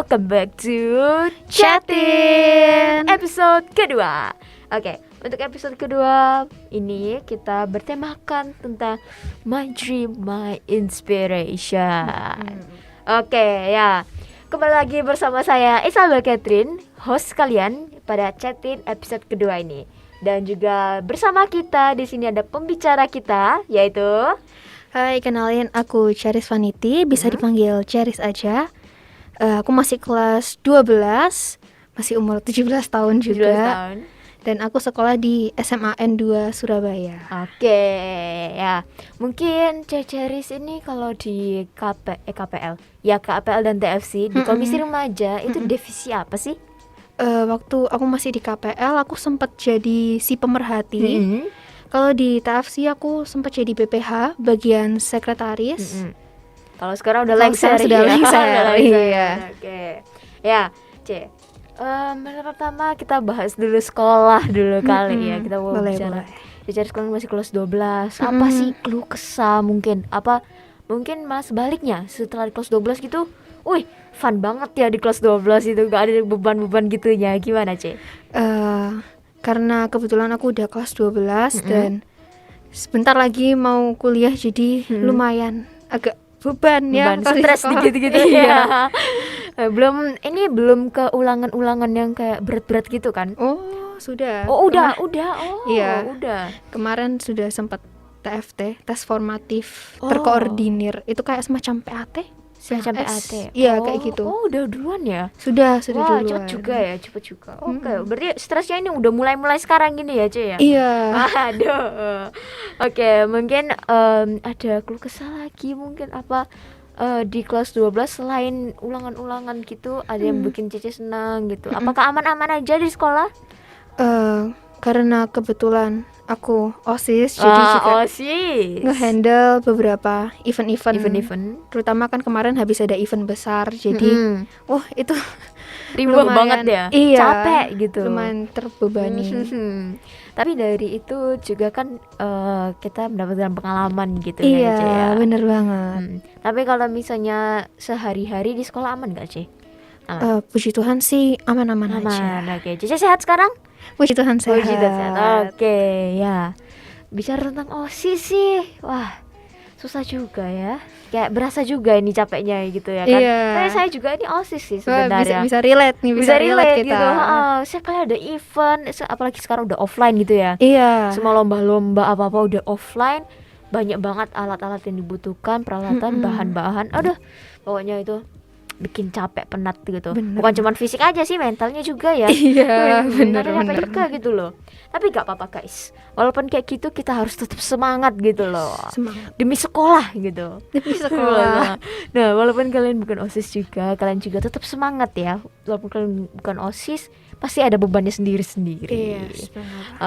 welcome back to Chatin episode kedua. Oke, untuk episode kedua ini kita bertemakan tentang My Dream, My Inspiration. Oke, ya. Kembali lagi bersama saya Isabel Catherine, host kalian pada Chatin episode kedua ini. Dan juga bersama kita di sini ada pembicara kita, yaitu Hai, kenalin aku Charis Vanity, bisa dipanggil Charis aja. Aku masih kelas 12, masih umur 17 tahun 17 juga. tahun. Dan aku sekolah di SMAN 2 Surabaya. Oke, ya. Mungkin Charis ini kalau di KPL, ya KPL dan TFC di Komisi Remaja itu divisi apa sih? Waktu aku masih di KPL, aku sempat jadi si pemerhati. Kalau di TFC aku sempat jadi BPH, bagian sekretaris. Kalau sekarang udah lengser, sudah lengser, iya. Oke, ya, pertama kita bahas dulu sekolah dulu kali ya. Kita mau boleh, bicara. boleh. Jadi sekarang masih kelas 12. Apa sih keluh kesah mungkin? Apa mungkin malah sebaliknya setelah di kelas 12 gitu, wih, fun banget ya di kelas 12 itu, gak ada beban-beban gitunya. Gimana, Ce? Karena kebetulan aku udah kelas 12 dan sebentar lagi mau kuliah, jadi lumayan agak beban ya, stres dikit-gitu iya. ya. Belum ke ulangan-ulangan yang kayak berat-berat gitu kan? Oh, sudah. Udah. Iya. Udah. Kemarin sudah sempat TFT, tes formatif terkoordinir. Itu kayak semacam PAT. Semacam PAT. Iya, kayak gitu. Oh, udah duluan ya? Sudah Wah, duluan. cepet juga. Oke, berarti stresnya ini udah mulai sekarang gini ya, Ce ya? Iya. Aduh. Oke, mungkin ada keluh kesah lagi mungkin apa di kelas 12 selain ulangan-ulangan gitu, ada yang bikin Cece senang gitu. Apakah aman-aman aja di sekolah? Karena kebetulan aku OSIS, jadi juga OSIS nge-handle beberapa event-event. Terutama kan kemarin habis ada event besar, jadi itu ribet banget ya, iya, capek gitu, lumayan terbebani. Tapi dari itu juga kan kita mendapatkan pengalaman gitu Iya, ya, Ce ya. bener banget. Tapi kalau misalnya sehari-hari di sekolah aman gak, Ce? Puji Tuhan sih aman-aman aja. Oke, Cece sehat sekarang? Puji Tuhan sehat. Oke, ya. Bicara tentang OSIS sih, wah, susah juga ya. Kayak berasa juga ini capeknya gitu ya kan. Iya. Tapi saya juga ini OSIS sih sebenarnya. Bisa relate nih, bisa relate kita. Gitu. Saya kayak ada event, apalagi sekarang udah offline gitu ya. Iya. Semua lomba-lomba apa-apa udah offline. Banyak banget alat-alat yang dibutuhkan, peralatan, bahan-bahan. Aduh, pokoknya itu bikin capek, penat gitu. Bener. Bukan cuma fisik aja sih, mentalnya juga ya. Iya, bener. Capek juga gitu loh. Tapi gak apa-apa guys, walaupun kayak gitu kita harus tetap semangat gitu loh. Semangat. Demi sekolah gitu. Demi sekolah. Nah, walaupun kalian bukan OSIS juga, kalian juga tetap semangat ya. Walaupun kalian bukan OSIS, pasti ada bebannya sendiri-sendiri. Iya,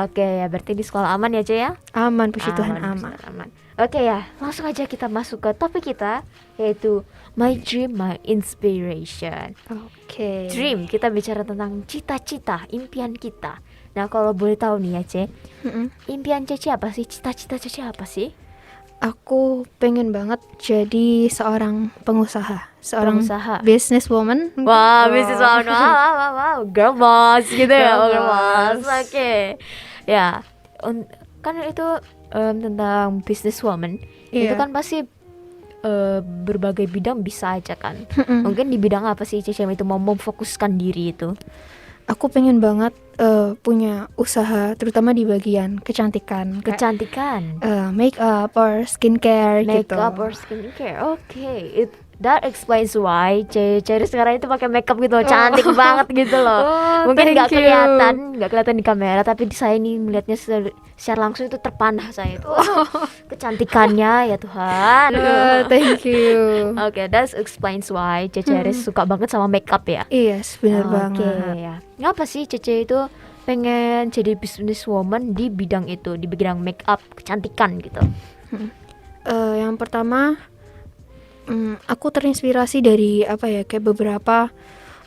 Oke, ya berarti di sekolah aman ya, Ce ya? Aman, puji Tuhan aman. Oke ya, langsung aja kita masuk ke topik kita, yaitu My Dream, My Inspiration. Oke. Dream, kita bicara tentang cita-cita, impian kita. Nah, kalau boleh tahu nih ya, Ce, impian Cece apa sih? Cita-cita Cece apa sih? Aku pengen banget jadi seorang pengusaha, seorang businesswoman. Wah, businesswoman, wow, girl boss gitu ya, girl boss. Oke. Ya, kan itu tentang businesswoman. Itu kan pasti berbagai bidang bisa aja kan. Mungkin di bidang apa sih Cece itu mau memfokuskan diri itu? Aku pengen banget punya usaha, terutama di bagian kecantikan. Make up or skincare gitu. Oke. That explains why Cece sekarang itu pakai makeup gitu, cantik banget gitu loh. Mungkin nggak kelihatan di kamera, tapi saya ini melihatnya secara langsung itu terpanah saya itu. Kecantikannya ya Tuhan. Thank you. Oke, that explains why Cece suka banget sama makeup ya. Iya, benar banget. Oke ya. Ngapa sih Cece itu pengen jadi businesswoman di bidang itu, di bidang makeup, kecantikan gitu? Yang pertama, aku terinspirasi dari kayak beberapa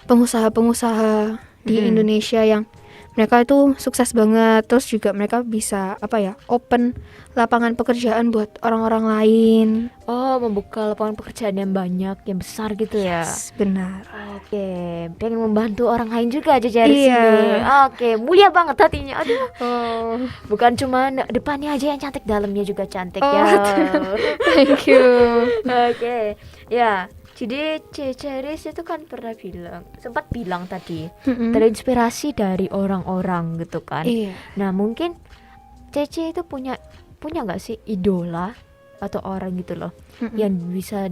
pengusaha-pengusaha di Indonesia yang mereka itu sukses banget, terus juga mereka bisa open lapangan pekerjaan buat orang-orang lain. Oh, membuka lapangan pekerjaan yang banyak, yang besar gitu ya. Yes, benar. Oke, pengen membantu orang lain juga aja dari Iya. sini. Oke, mulia banget hatinya. Aduh, Oh, bukan cuma depannya aja yang cantik, dalamnya juga cantik Oh, ya. thank you. Oke, ya. Jadi Ceceris itu kan sempat bilang tadi, Mm-mm. terinspirasi dari orang-orang gitu kan. Iya. Nah, mungkin Cece itu punya nggak sih idola atau orang gitu loh, Mm-mm. yang bisa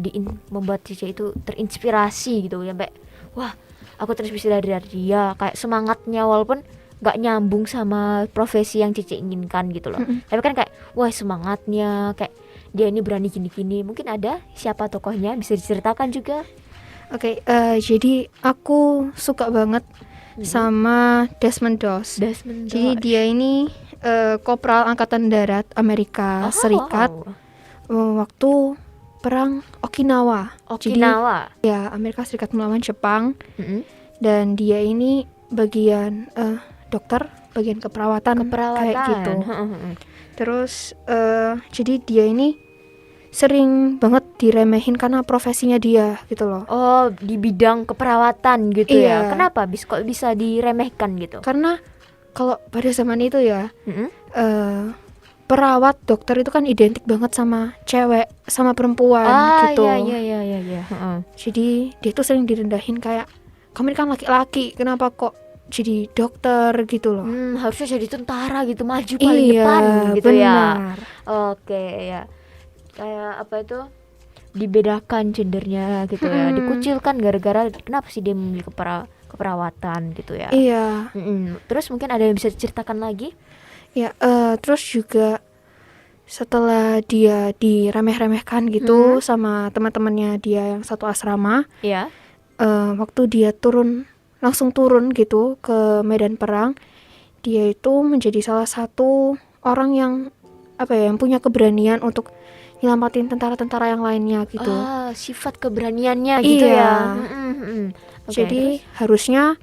membuat Cece itu terinspirasi gitu, sampai wah, aku terinspirasi dari dia, kayak semangatnya walaupun nggak nyambung sama profesi yang Cece inginkan gitu loh. Mm-mm. Tapi kan kayak wah, semangatnya kayak dia ini berani gini-gini. Mungkin ada siapa tokohnya, bisa diceritakan juga? Oke, jadi aku suka banget sama Desmond Doss. Desmond Jadi Doss. dia ini Kopral Angkatan Darat Amerika Serikat waktu perang Okinawa. Okinawa. Jadi ya Amerika Serikat melawan Jepang, Mm-mm. dan dia ini bagian dokter, bagian keperawatan kayak gitu. Terus jadi dia ini sering banget diremehin karena profesinya dia gitu loh. Oh, di bidang keperawatan gitu Iya. ya. Kenapa kok bisa diremehkan gitu? Karena kalau pada zaman itu ya, Mm-mm. perawat dokter itu kan identik banget sama cewek, sama perempuan gitu. Iya. Jadi dia tuh sering direndahin kayak, kamu ini kan laki-laki, kenapa kok jadi dokter gitu loh. Harusnya jadi tentara gitu, maju paling depan gitu benar. ya. Oke, ya. Kayak apa itu? Dibedakan gendernya gitu ya. Dikucilkan gara-gara kenapa sih dia memilih keperawatan gitu ya. Iya. Terus mungkin ada yang bisa diceritakan lagi? Ya, terus juga setelah dia diremeh-remehkan gitu sama teman-temannya dia yang satu asrama, Iya. waktu dia langsung turun gitu ke medan perang, dia itu menjadi salah satu orang yang yang punya keberanian untuk nyelamatin tentara-tentara yang lainnya gitu. Sifat keberaniannya gitu ya. Oke, Jadi terus? harusnya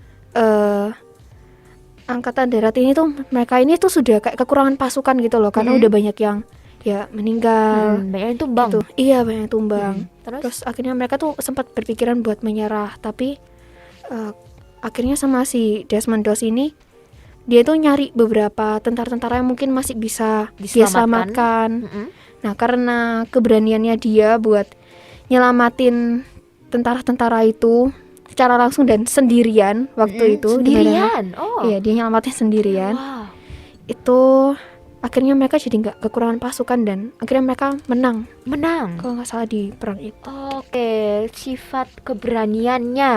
Angkatan Darat ini tuh, mereka ini tuh sudah kayak kekurangan pasukan gitu loh, karena udah banyak yang ya meninggal. Banyak yang tumbang. Gitu. Iya, banyak yang tumbang. Terus? Akhirnya mereka tuh sempat berpikiran buat menyerah, tapi akhirnya sama si Desmond Doss ini, dia tuh nyari beberapa tentara-tentara yang mungkin masih bisa dia selamatkan. Nah, karena keberaniannya dia buat nyelamatin tentara-tentara itu secara langsung dan sendirian waktu itu. Sendirian? Iya, dia nyelamatin sendirian. Wow. Itu akhirnya mereka jadi nggak kekurangan pasukan dan akhirnya mereka menang kalau nggak salah di perang itu. Oke, sifat keberaniannya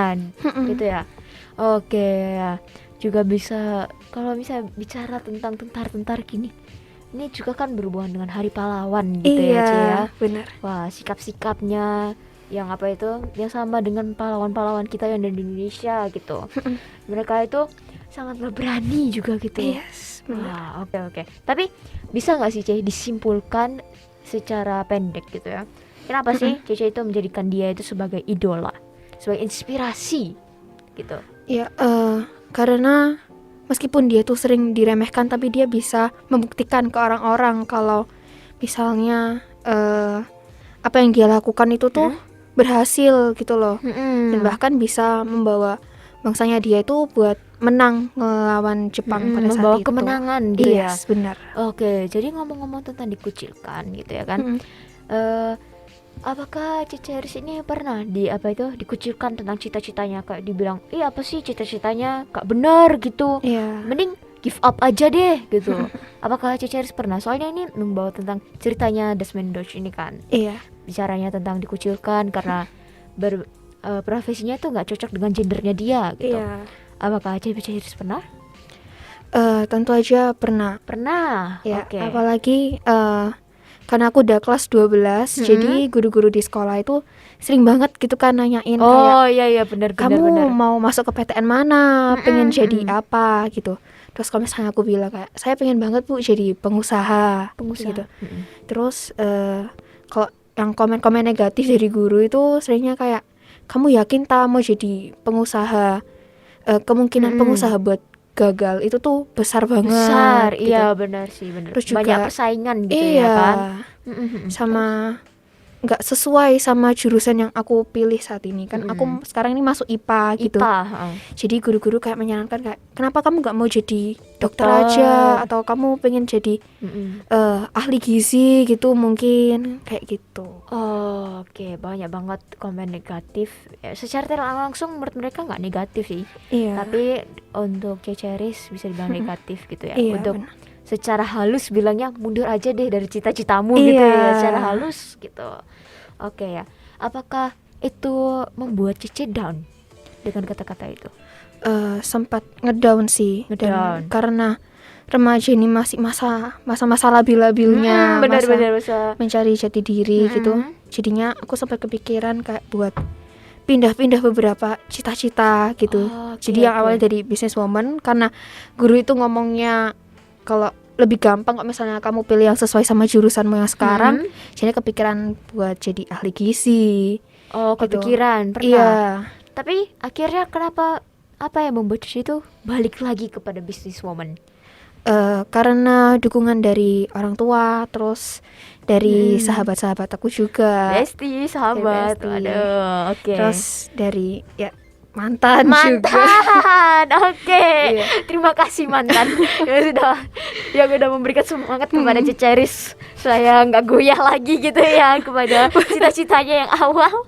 gitu ya. Oke, ya. Juga bisa, kalau bisa bicara tentang tentara-tentara gini, ini juga kan berhubungan dengan Hari Pahlawan gitu ya, Cia. Iya, benar. Wah, sikap-sikapnya yang apa itu, yang sama dengan pahlawan-pahlawan kita yang ada di Indonesia gitu. Mereka itu sangatlah berani juga gitu. Yes, benar. Wah, oke. Tapi bisa nggak sih Cece disimpulkan secara pendek gitu ya, kenapa sih Cece itu menjadikan dia itu sebagai idola, sebagai inspirasi gitu? Ya, karena meskipun dia tuh sering diremehkan, tapi dia bisa membuktikan ke orang-orang kalau misalnya apa yang dia lakukan itu tuh berhasil gitu loh. Dan bahkan bisa membawa bangsanya dia itu buat menang ngelawan Jepang pada saat membawa itu. kemenangan gitu ya. Yes, benar. Oke, jadi ngomong-ngomong tentang dikucilkan gitu ya kan. Apakah Ceceris ini pernah dikucilkan tentang cita-citanya, kayak dibilang, apa sih cita-citanya gak benar gitu, mending give up aja deh gitu. Apakah Ceceris pernah? Soalnya ini membawa tentang ceritanya Desmond Doss ini kan. Bicaranya tentang dikucilkan karena profesinya tuh gak cocok dengan gendernya dia gitu. Apakah Ceceris pernah? Tentu aja pernah. Ya, Oke. apalagi karena aku udah kelas 12, jadi guru-guru di sekolah itu sering banget gitu kan nanyain kayak, iya benar. kamu mau masuk ke PTN mana, pengen jadi apa gitu. Terus kalau misalnya aku bilang kayak, saya pengen banget Bu jadi pengusaha gitu. Terus kalau yang komen-komen negatif dari guru itu seringnya kayak, kamu yakin tak mau jadi pengusaha, kemungkinan pengusaha buat gagal itu tuh besar banget. Besar, gitu. iya benar sih, benar. Terus juga banyak persaingan gitu iya, ya kan. sama nggak sesuai sama jurusan yang aku pilih saat ini kan. Aku sekarang ini masuk IPA gitu. IPA, Jadi guru-guru kayak menyarankan kayak kenapa kamu nggak mau jadi dokter aja, atau kamu pengen jadi ahli gizi gitu mungkin kayak gitu. Oh, oke. Banyak banget komen negatif. Ya, secara tidak langsung menurut mereka nggak negatif sih. Iya. Tapi untuk Ceceris bisa dibilang negatif gitu ya. Iya, Untuk benar. secara halus bilangnya mundur aja deh dari cita-citamu Iya. gitu ya. Secara halus gitu. Oke ya. Apakah itu membuat Cece down dengan kata-kata itu? Sempat ngedown sih. Ngedown. Dan karena remaja ini masih masa labil-labilnya, benar-benar masa mencari jati diri gitu. Jadinya aku sempat kepikiran kayak buat pindah-pindah beberapa cita-cita gitu. Jadi yang awalnya dari businesswoman, karena guru itu ngomongnya kalau lebih gampang kok misalnya kamu pilih yang sesuai sama jurusanmu yang sekarang. Jadi kepikiran buat jadi ahli gizi. Oh, gitu. kepikiran pernah. Iya. Tapi akhirnya kenapa, apa yang membuat itu balik lagi kepada businesswoman? Karena dukungan dari orang tua, terus dari sahabat-sahabat aku juga. Bestie, sahabat. Bestie. Aduh, oke. Terus dari ya mantan juga. Oke. Iya. Terima kasih mantan yang udah memberikan semangat kepada Ceceris. Saya nggak goyah lagi gitu ya kepada cita-citanya yang awal.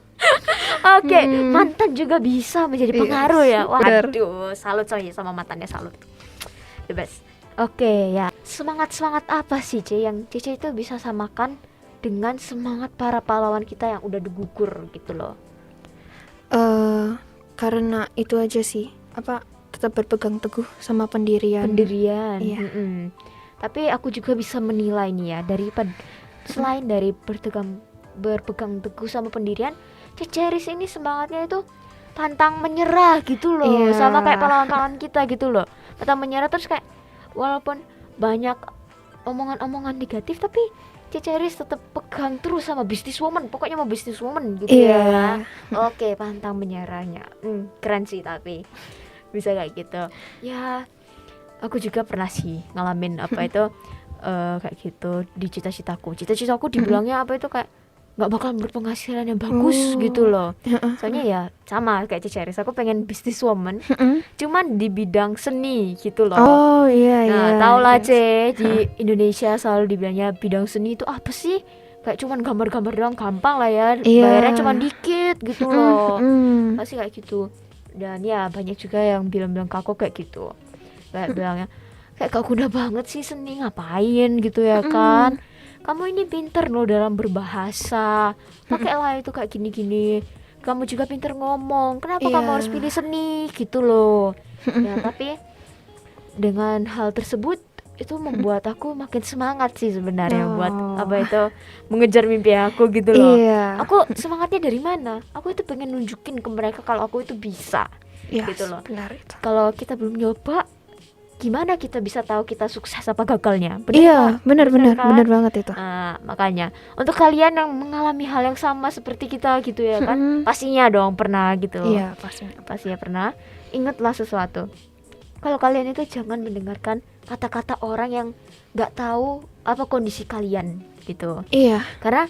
Oke, mantan juga bisa menjadi pengaruh ya. Waduh, salut coy sama mantannya, salut. The best. Oke ya, semangat apa sih Ce yang Cece itu bisa samakan dengan semangat para pahlawan kita yang udah gugur gitu loh? Karena itu aja sih, tetap berpegang teguh sama pendirian. Iya. Tapi aku juga bisa menilai nih ya, selain dari berpegang teguh sama pendirian, Ceceris ini semangatnya itu pantang menyerah gitu loh. Iya. Sama kayak pahlawan-pahlawan kita gitu loh, pantang menyerah. Terus kayak walaupun banyak omongan-omongan negatif, tapi Ceceris tetap pegang terus sama businesswoman, pokoknya mau businesswoman gitu ya. Oke, pantang menyerahnya. Keren sih, tapi bisa kayak gitu. Ya, aku juga pernah sih ngalamin apa itu kayak gitu di cita-citaku. Cita-citaku dibilangnya apa itu kayak nggak bakal berpenghasilan yang bagus gitu loh. Soalnya ya sama kayak Ceceris, aku pengen businesswoman, cuman di bidang seni gitu loh. Oh iya. Nah, tau lah Ce, di Indonesia selalu dibilangnya bidang seni itu apa sih? Kayak cuman gambar-gambar doang, gampang lah ya, bayarnya cuman dikit gitu loh. Pasti kayak gitu. Dan ya banyak juga yang bilang-bilang ke aku kayak gitu. Kayak bilangnya kayak gak guna banget sih seni, ngapain gitu ya kan? Kamu ini pinter loh dalam berbahasa, pakailah itu kayak gini-gini. Kamu juga pinter ngomong, kenapa kamu harus pilih seni gitu loh. Ya tapi dengan hal tersebut itu membuat aku makin semangat sih sebenarnya buat apa itu mengejar mimpi aku gitu loh. Aku semangatnya dari mana? Aku itu pengen nunjukin ke mereka kalau aku itu bisa gitu loh. Benar itu. Kalau kita belum nyoba, gimana kita bisa tahu kita sukses apa gagalnya? Benar banget itu. Makanya untuk kalian yang mengalami hal yang sama seperti kita gitu ya kan, pastinya dong pernah gitu. Iya, pastinya pernah. Ingatlah sesuatu. Kalau kalian itu jangan mendengarkan kata-kata orang yang nggak tahu apa kondisi kalian gitu. Iya. Karena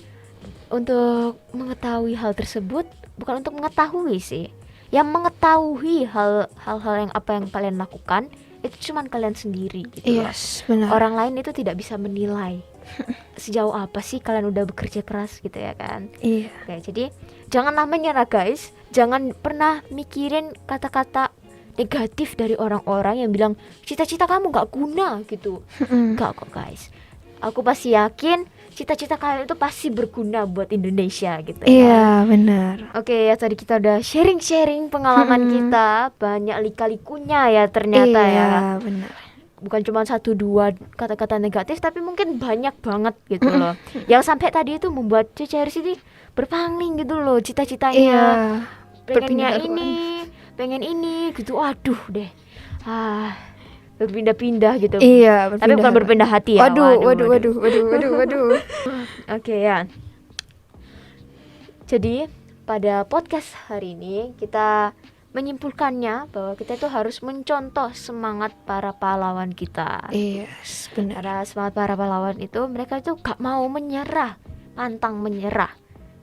untuk mengetahui hal tersebut bukan untuk mengetahui sih. Yang mengetahui hal-hal yang apa yang kalian lakukan itu cuman kalian sendiri gitu. Benar. Orang lain itu tidak bisa menilai sejauh apa sih kalian udah bekerja keras gitu ya kan. Iya. Oke, jadi janganlah menyerah guys. Jangan pernah mikirin kata-kata negatif dari orang-orang yang bilang cita-cita kamu gak guna gitu. Gak kok guys, aku pasti yakin cita-cita kalian itu pasti berguna buat Indonesia gitu ya. Iya, benar. Oke, ya tadi kita udah sharing pengalaman kita, banyak lika-likunya ya ternyata ya. Iya, benar. Bukan cuma 1-2 kata-kata negatif, tapi mungkin banyak banget gitu loh. Yang sampai tadi itu membuat Ceceris ini berpaling gitu loh cita-citanya. Iya. Pengen ini gitu. Aduh deh. Berpindah-pindah gitu. Iya, tapi bukan berpindah hati ya. Waduh. Oke ya. Jadi pada podcast hari ini kita menyimpulkannya bahwa kita itu harus mencontoh semangat para pahlawan kita. Yes, benar. Karena semangat para pahlawan itu mereka itu gak mau menyerah, pantang menyerah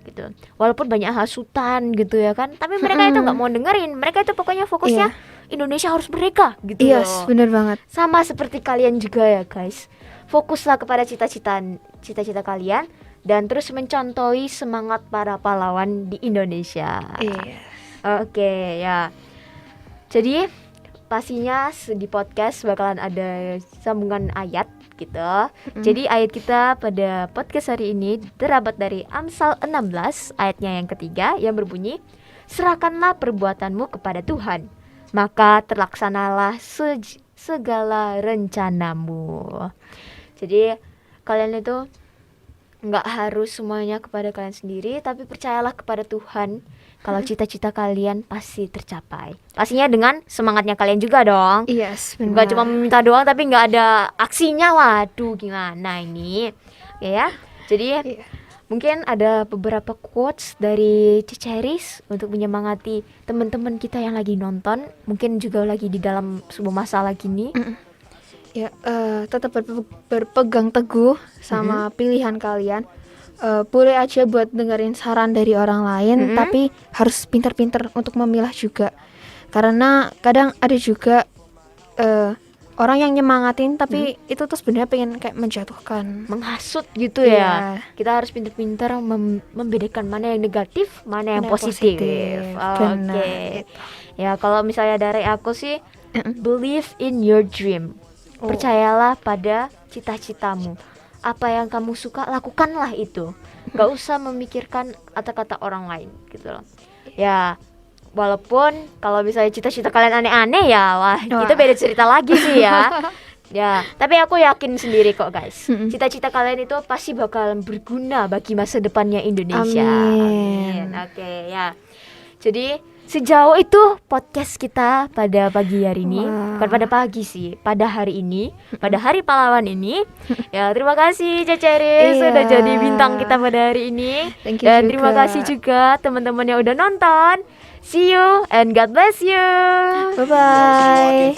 gitu. Walaupun banyak hasutan gitu ya kan, tapi mereka itu gak mau dengerin. Mereka itu pokoknya fokusnya Indonesia harus merdeka gitu. Yes, benar banget. Sama seperti kalian juga ya guys. Fokuslah kepada cita-cita kalian dan terus mencontohi semangat para pahlawan di Indonesia. Iya. Oke ya. Jadi pastinya di podcast bakalan ada sambungan ayat gitu. Jadi ayat kita pada podcast hari ini terdapat dari Amsal 16 ayatnya yang ketiga yang berbunyi, serahkanlah perbuatanmu kepada Tuhan, maka terlaksanalah segala rencanamu. Jadi kalian itu nggak harus semuanya kepada kalian sendiri, tapi percayalah kepada Tuhan kalau cita-cita kalian pasti tercapai. Pastinya dengan semangatnya kalian juga dong. Yes, benar. Bukan cuma minta doang tapi nggak ada aksinya. Waduh, gimana ini? Ya. Jadi mungkin ada beberapa quotes dari Ceceris untuk menyemangati teman-teman kita yang lagi nonton, mungkin juga lagi di dalam sebuah masalah gini. Ya, tetap berpegang teguh sama pilihan kalian. Boleh aja buat dengerin saran dari orang lain, tapi harus pintar-pintar untuk memilah juga. Karena kadang ada juga orang yang nyemangatin, tapi itu tuh sebenarnya pengen kayak menjatuhkan, menghasut gitu ya. Kita harus pintar-pintar membedakan mana yang negatif, mana yang positif. Oke. Ya, kalau misalnya dari aku sih, believe in your dream. Percayalah pada cita-citamu. Apa yang kamu suka, lakukanlah itu. Gak usah memikirkan kata-kata orang lain gitu loh. Ya, walaupun kalau misalnya cita-cita kalian aneh-aneh ya, wah itu beda cerita lagi sih ya. Ya, tapi aku yakin sendiri kok guys. Cita-cita kalian itu pasti bakal berguna bagi masa depannya Indonesia. Amin. Oke, ya. Jadi sejauh itu podcast kita pada pagi hari ini. Bukan pada pagi sih, pada hari ini, pada hari pahlawan ini. Ya, terima kasih Ceceris sudah jadi bintang kita pada hari ini. Dan terima kasih juga teman-teman yang udah nonton. See you and God bless you. Bye bye.